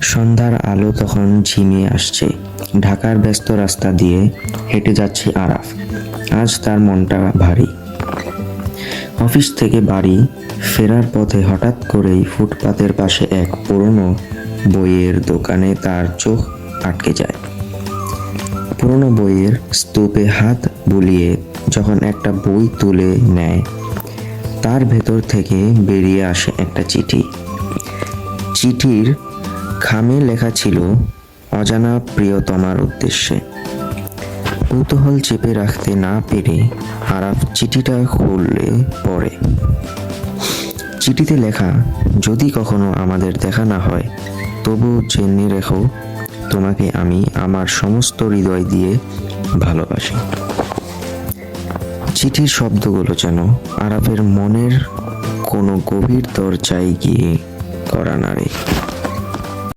সন্ধ্যার আলো তখন ঝিমিয়ে আসছে। ঢাকার ব্যস্ত রাস্তা দিয়ে হেঁটে যাচ্ছে আরাফ। আজ তার মনটা ভারী। অফিস থেকে বাড়ি ফেরার পথে হঠাৎ করেই ফুটপাতের পাশে এক পুরনো বইয়ের দোকানে তার চোখ আটকে যায়। পুরনো বইয়ের স্তূপে হাত বুলিয়ে যখন একটা বই তুলে নেয়, তার ভেতর থেকে বেরিয়ে আসে একটা চিঠি। চিঠির খামে লেখা ছিল অজানা প্রিয়তমার উদ্দেশ্যে। কৌতূহল চেপে রাখতে না পেরে আরাফ চিঠিটা খুললে পড়ে। চিঠিতে লেখা, যদি কখনো আমাদের দেখা না হয়, তবু জেনে রেখো, তোমাকে আমি আমার সমস্ত হৃদয় দিয়ে ভালোবাসি। চিঠির শব্দগুলো যেন আরাফের মনের কোনো গভীর দরজায় গিয়ে কড়া নাড়ে।